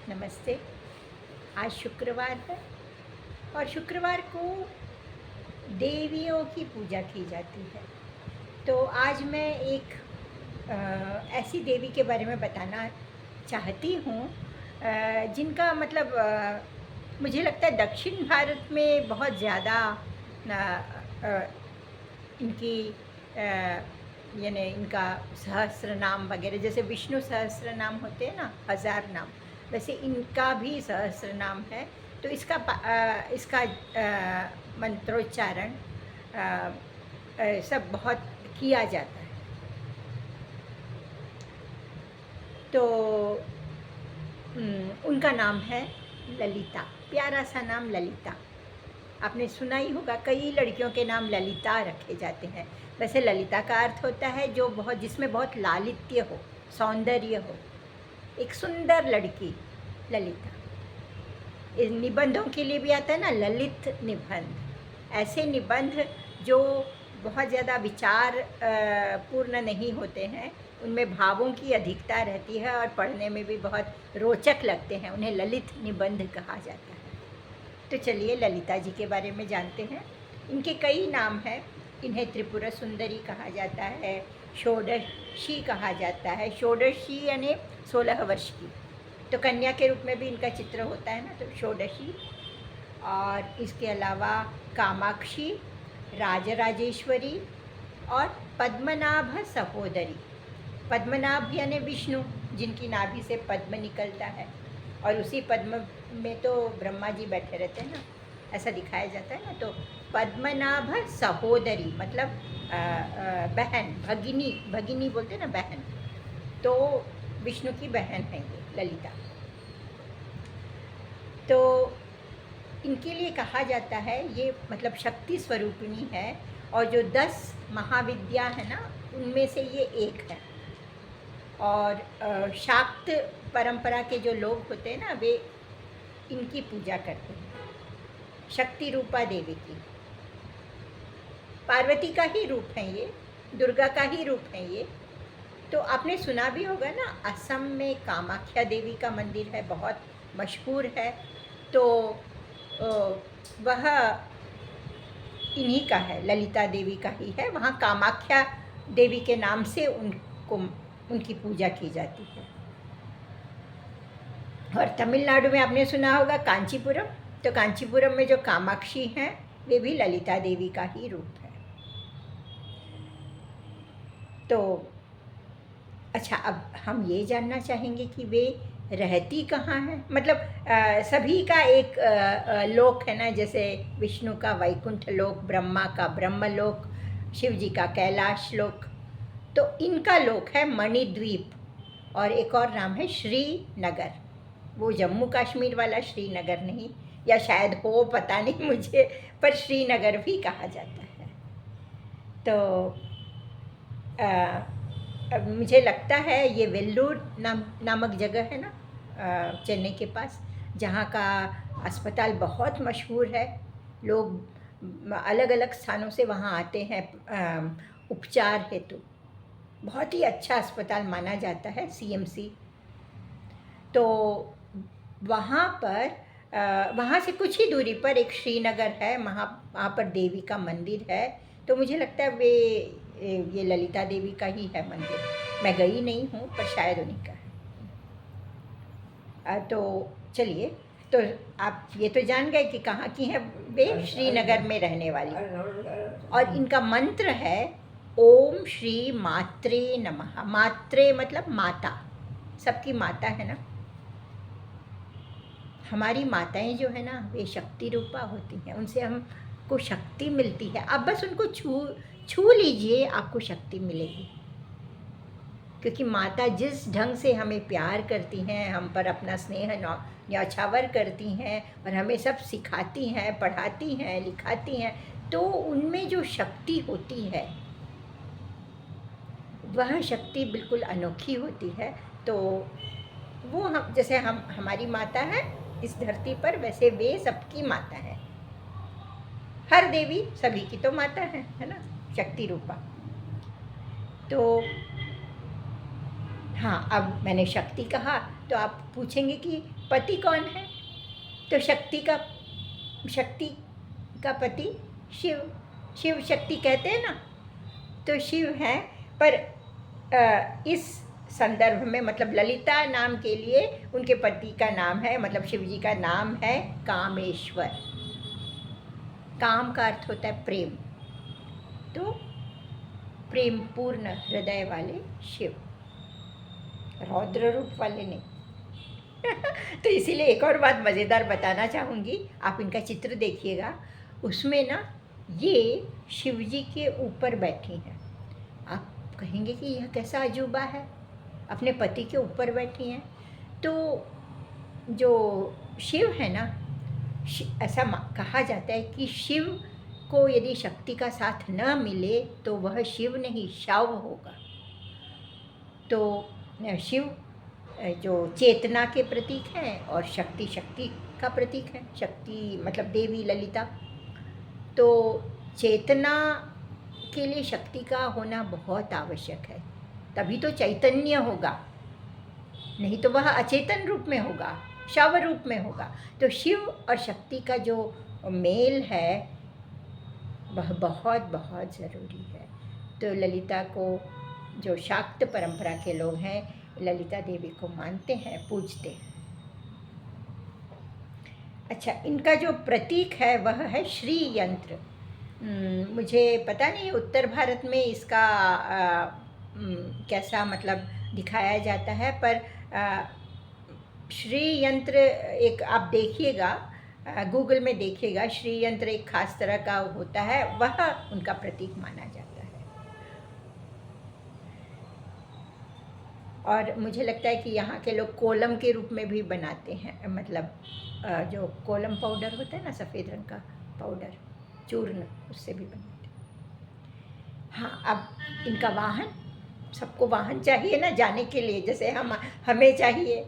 नमस्ते। आज शुक्रवार है और शुक्रवार को देवियों की पूजा की जाती है। तो आज मैं एक ऐसी देवी के बारे में बताना चाहती हूँ जिनका मतलब मुझे लगता है दक्षिण भारत में बहुत ज़्यादा इनकी यानी इनका सहस्र नाम वगैरह, जैसे विष्णु सहस्र नाम होते हैं ना, 1000 नाम, वैसे इनका भी सहस्र नाम है। तो इसका मंत्रोच्चारण सब बहुत किया जाता है। तो उनका नाम है ललिता, प्यारा सा नाम ललिता। आपने सुना ही होगा, कई लड़कियों के नाम ललिता रखे जाते हैं। वैसे ललिता का अर्थ होता है जिसमें बहुत लालित्य हो, सौंदर्य हो, एक सुंदर लड़की, ललिता। इन निबंधों के लिए भी आता है ना, ललित निबंध। ऐसे निबंध जो बहुत ज़्यादा विचार पूर्ण नहीं होते हैं, उनमें भावों की अधिकता रहती है और पढ़ने में भी बहुत रोचक लगते हैं, उन्हें ललित निबंध कहा जाता है। तो चलिए ललिता जी के बारे में जानते हैं। इनके कई नाम हैं। इन्हें त्रिपुरा सुंदरी कहा जाता है, षोडशी कहा जाता है। षोडशी यानी 16 वर्ष की, तो कन्या के रूप में भी इनका चित्र होता है ना, तो षोडशी। और इसके अलावा कामाक्षी, राजराजेश्वरी और पद्मनाभ सहोदरी। पद्मनाभ यानी विष्णु, जिनकी नाभि से पद्म निकलता है, और उसी पद्म में तो ब्रह्मा जी बैठे रहते हैं ना, ऐसा दिखाया जाता है ना। तो पद्मनाभ सहोदरी मतलब बहन, भगिनी, भगिनी बोलते हैं ना, बहन। तो विष्णु की बहन है ये ललिता। तो इनके लिए कहा जाता है, ये मतलब शक्ति स्वरूपिणी है, और जो 10 महाविद्या है ना, उनमें से ये एक है। और शाक्त परंपरा के जो लोग होते हैं ना, वे इनकी पूजा करते हैं, शक्ति रूपा देवी की। पार्वती का ही रूप है ये, दुर्गा का ही रूप है ये। तो आपने सुना भी होगा ना, असम में कामाख्या देवी का मंदिर है, बहुत मशहूर है। तो वह इन्हीं का है, ललिता देवी का ही है। वहाँ कामाख्या देवी के नाम से उनकी पूजा की जाती है। और तमिलनाडु में आपने सुना होगा कांचीपुरम, तो कांचीपुरम में जो कामाक्षी हैं, वे भी ललिता देवी का ही रूप है। तो अच्छा, अब हम ये जानना चाहेंगे कि वे रहती कहाँ हैं। मतलब सभी का एक लोक है ना, जैसे विष्णु का वैकुंठ लोक, ब्रह्मा का ब्रह्मलोक, शिव जी का कैलाश लोक। तो इनका लोक है मणिद्वीप, और एक और नाम है श्रीनगर। वो जम्मू कश्मीर वाला श्रीनगर नहीं, या शायद हो, पता नहीं मुझे, पर श्रीनगर भी कहा जाता है। तो अब मुझे लगता है ये वेल्लूर नामक जगह है ना, चेन्नई के पास, जहाँ का अस्पताल बहुत मशहूर है। लोग अलग अलग स्थानों से वहाँ आते हैं उपचार हेतु। बहुत ही अच्छा अस्पताल माना जाता है, CMC। तो वहाँ से कुछ ही दूरी पर एक श्रीनगर है, वहाँ पर देवी का मंदिर है। तो मुझे लगता है ये ललिता देवी का ही है मंदिर। मैं गई नहीं हूँ, पर शायद उन्हीं का है। तो चलिए, तो आप ये तो जान गए कि कहाँ की है वे, श्रीनगर में रहने वाली। और इनका मंत्र है ओम श्री मात्रे नमः। मात्रे मतलब माता, सबकी माता है ना। हमारी माताएं जो है ना, वे शक्ति रूपा होती हैं, उनसे हमको शक्ति मिलती है। आप बस उनको छू लीजिए, आपको शक्ति मिलेगी। क्योंकि माता जिस ढंग से हमें प्यार करती हैं, हम पर अपना स्नेह न्यौछावर करती हैं, और हमें सब सिखाती हैं, पढ़ाती हैं, लिखाती हैं, तो उनमें जो शक्ति होती है, वह शक्ति बिल्कुल अनोखी होती है। तो वो जैसे हमारी माता है इस धरती पर, वैसे वे सबकी माता है। हर देवी सभी की तो माता है ना, शक्ति रूपा। तो हाँ, अब मैंने शक्ति कहा, तो आप पूछेंगे कि पति कौन है, तो शक्ति का पति शिव, शिव शक्ति कहते हैं ना, तो शिव है। पर इस संदर्भ में मतलब ललिता नाम के लिए उनके पति का नाम है, मतलब शिव जी का नाम है कामेश्वर। काम का अर्थ होता है प्रेम, तो प्रेम पूर्ण हृदय वाले शिव, रौद्र रूप वाले नहीं। तो इसीलिए एक और बात मज़ेदार बताना चाहूँगी, आप इनका चित्र देखिएगा, उसमें ना ये शिव जी के ऊपर बैठी हैं। आप कहेंगे कि यह कैसा अजूबा है, अपने पति के ऊपर बैठी हैं। तो जो शिव है ना, ऐसा कहा जाता है कि शिव को यदि शक्ति का साथ न मिले तो वह शिव नहीं, शव होगा। तो शिव जो चेतना के प्रतीक हैं और शक्ति शक्ति का प्रतीक है। शक्ति मतलब देवी ललिता। तो चेतना के लिए शक्ति का होना बहुत आवश्यक है, तभी तो चैतन्य होगा, नहीं तो वह अचेतन रूप में होगा, शव रूप में होगा। तो शिव और शक्ति का जो मेल है वह बहुत बहुत ज़रूरी है। तो ललिता को जो शाक्त परंपरा के लोग हैं, ललिता देवी को मानते हैं, पूजते हैं। अच्छा, इनका जो प्रतीक है वह है श्री यंत्र। मुझे पता नहीं उत्तर भारत में इसका कैसा मतलब दिखाया जाता है, पर श्री यंत्र एक आप देखिएगा, गूगल में देखिएगा, श्री यंत्र एक खास तरह का होता है, वह उनका प्रतीक माना जाता है। और मुझे लगता है कि यहाँ के लोग कोलम के रूप में भी बनाते हैं, मतलब जो कोलम पाउडर होता है ना, सफ़ेद रंग का पाउडर, चूर्ण, उससे भी बनाते हैं। हाँ, अब इनका वाहन, सबको वाहन चाहिए ना जाने के लिए, जैसे हमें चाहिए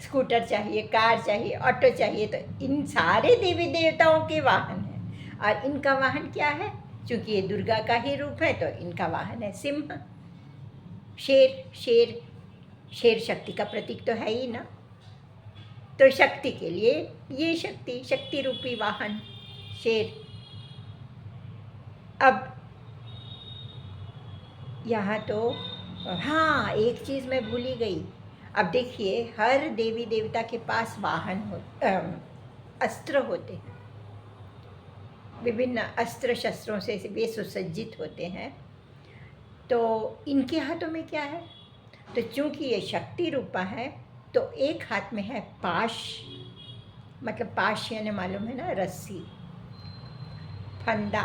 स्कूटर चाहिए, कार चाहिए, ऑटो चाहिए, तो इन सारे देवी देवताओं के वाहन हैं। और इनका वाहन क्या है, क्योंकि ये दुर्गा का ही रूप है, तो इनका वाहन है सिंह, शेर। शेर शक्ति का प्रतीक तो है ही ना, तो शक्ति के लिए ये शक्ति रूपी वाहन शेर। अब यहाँ तो हाँ, एक चीज़ मैं भूल ही गई। अब देखिए, हर देवी देवता के पास अस्त्र होते हैं, विभिन्न अस्त्र शस्त्रों से वे सुसज्जित होते हैं। तो इनके हाथों में क्या है, तो चूंकि ये शक्ति रूपा है, तो एक हाथ में है पाश, मतलब पाश यानी मालूम है ना, रस्सी, फंदा,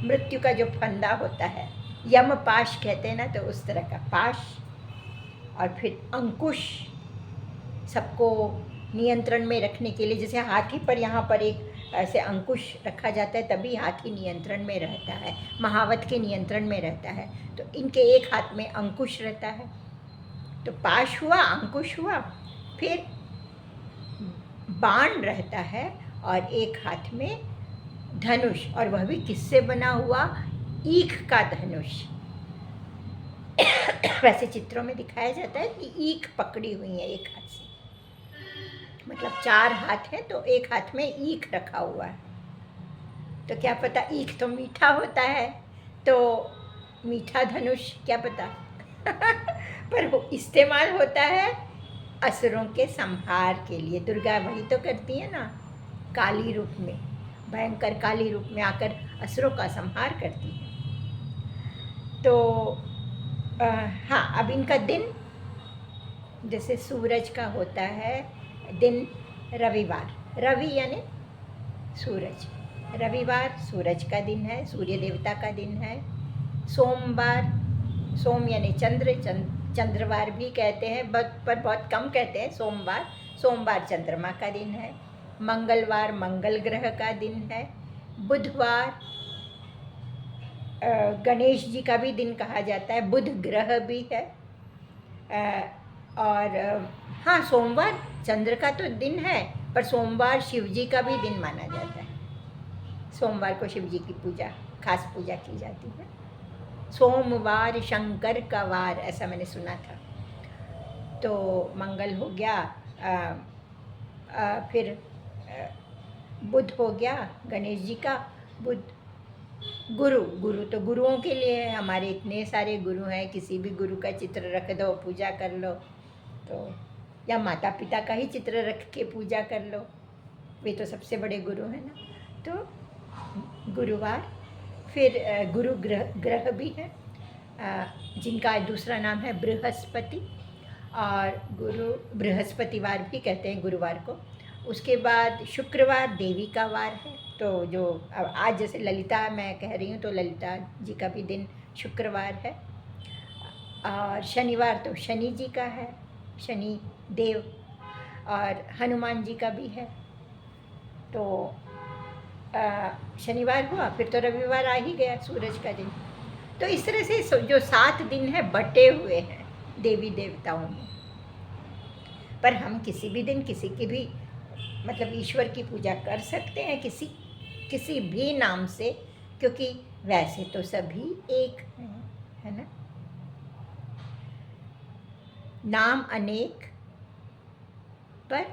मृत्यु का जो फंदा होता है, यम पाश कहते हैं ना, तो उस तरह का पाश। और फिर अंकुश, सबको नियंत्रण में रखने के लिए, जैसे हाथी पर यहाँ पर एक ऐसे अंकुश रखा जाता है, तभी हाथी नियंत्रण में रहता है, महावत के नियंत्रण में रहता है। तो इनके एक हाथ में अंकुश रहता है, तो पाश हुआ, अंकुश हुआ, फिर बाण रहता है, और एक हाथ में धनुष, और वह भी किससे बना हुआ, ईख का धनुष। वैसे चित्रों में दिखाया जाता है कि ईख पकड़ी हुई है एक हाथ से, मतलब 4 हाथ है, तो एक हाथ में ईख रखा हुआ है। तो क्या पता, ईख तो मीठा होता है, तो मीठा धनुष, क्या पता। पर वो इस्तेमाल होता है असुरों के संहार के लिए। दुर्गा वही तो करती है ना, काली रूप में, भयंकर काली रूप में आकर असुरों का संहार करती है। तो हाँ, अब इनका दिन जैसे सूरज का होता है दिन, रविवार, रवि यानी सूरज, रविवार सूरज का दिन है, सूर्य देवता का दिन है। सोमवार, सोम यानी चंद्र, चंद्रवार भी कहते हैं, पर बहुत कम कहते हैं सोमवार। सोमवार चंद्रमा का दिन है। मंगलवार मंगल ग्रह का दिन है। बुधवार गणेश जी का भी दिन कहा जाता है, बुध ग्रह भी है। और हाँ, सोमवार चंद्र का तो दिन है, पर सोमवार शिव जी का भी दिन माना जाता है। सोमवार को शिव जी की पूजा, खास पूजा की जाती है। सोमवार शंकर का वार, ऐसा मैंने सुना था। तो मंगल हो गया, फिर बुध हो गया गणेश जी का, बुध। गुरु, गुरु तो गुरुओं के लिए है, हमारे इतने सारे गुरु हैं, किसी भी गुरु का चित्र रख दो, पूजा कर लो। तो या माता पिता का ही चित्र रख के पूजा कर लो, वे तो सबसे बड़े गुरु हैं ना। तो गुरुवार, फिर गुरु ग्रह भी है, जिनका दूसरा नाम है बृहस्पति, और गुरु बृहस्पतिवार भी कहते हैं गुरुवार को। उसके बाद शुक्रवार देवी का वार है, तो जो आज जैसे ललिता मैं कह रही हूँ, तो ललिता जी का भी दिन शुक्रवार है। और शनिवार तो शनि जी का है, शनि देव, और हनुमान जी का भी है। तो शनिवार हुआ, फिर तो रविवार आ ही गया, सूरज का दिन। तो इस तरह से जो 7 दिन है बटे हुए हैं देवी देवताओं में। पर हम किसी भी दिन किसी की भी मतलब ईश्वर की पूजा कर सकते हैं, किसी भी नाम से, क्योंकि वैसे तो सभी एक हैं, है ना। नाम अनेक पर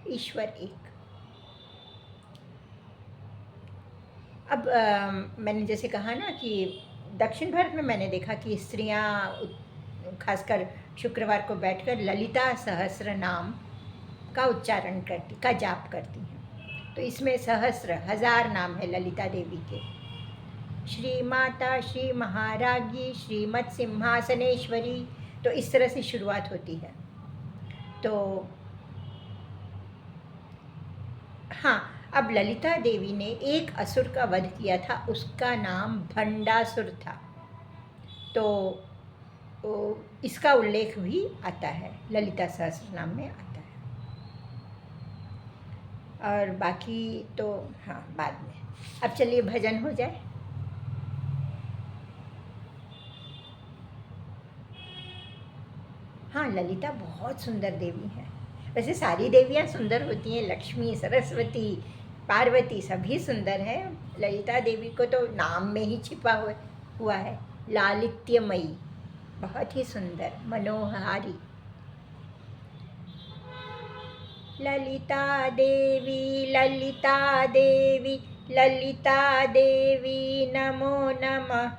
ईश्वर एक। अब मैंने जैसे कहा ना कि दक्षिण भारत में मैंने देखा कि स्त्रियां खासकर शुक्रवार को बैठकर ललिता सहस्र नाम का उच्चारण का जाप करती हैं। तो इसमें सहस्र, 1000 नाम है ललिता देवी के। श्री माता, श्री महाराज्ञी, श्रीमत् सिंहासनेश्वरी, तो इस तरह से शुरुआत होती है। तो हाँ, अब ललिता देवी ने एक असुर का वध किया था, उसका नाम भंडासुर था। तो इसका उल्लेख भी आता है, ललिता सहस्त्र नाम में आता है। और बाकी तो हाँ बाद में। अब चलिए भजन हो जाए। हाँ, ललिता बहुत सुंदर देवी है। वैसे सारी देवियाँ सुंदर होती हैं, लक्ष्मी, सरस्वती, पार्वती सभी सुंदर है। ललिता देवी को तो नाम में ही छिपा हुआ है, लालित्यमयी, बहुत ही सुंदर, मनोहारी। ललिता देवी, ललिता देवी, ललिता देवी नमो नमः।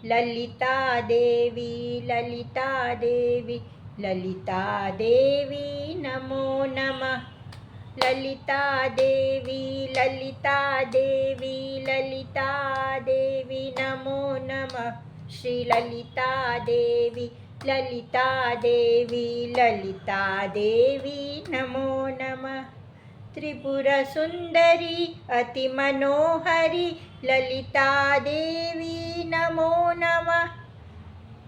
ललिता देवी, ललिता देवी, ललिता देवी नमो नमः। ललिता देवी, ललिता देवी, ललिता देवी नमो नमः। श्री ललिता देवी, ललिता देवी, ललिता देवी नमो नमः। त्रिपुर सुंदरी अति मनोहरी, ललिता देवी नमो नमः।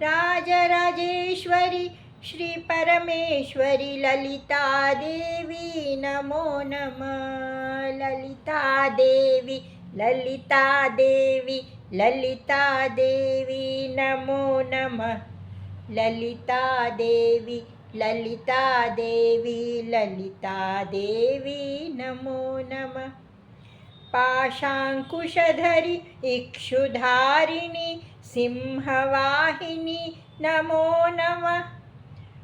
राजराजेश्वरी श्री परमेश्वरी, ललिता देवी नमो नमः। ललिता देवी, ललिता देवी, ललिता देवी नमो नमः। ललिता देवी, ललिता देवी, ललिता देवी नमो नमः। पाशांकुशधरी इक्षुधारिणी, सिंहवाहिनी नमो नमः।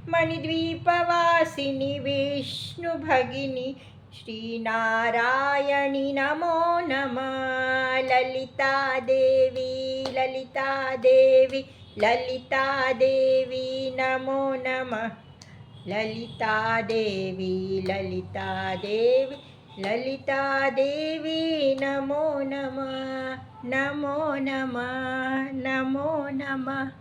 मणिद्वीपवासिनी विष्णुभगिनी, श्रीनारायणी नमो नमः। ललिता देवी, ललिता देवी, ललिता देवी नमो नमः। ललिता देवी, ललिता देवी, ललिता देवी नमो नमः। नमो नमः, नमो नमः।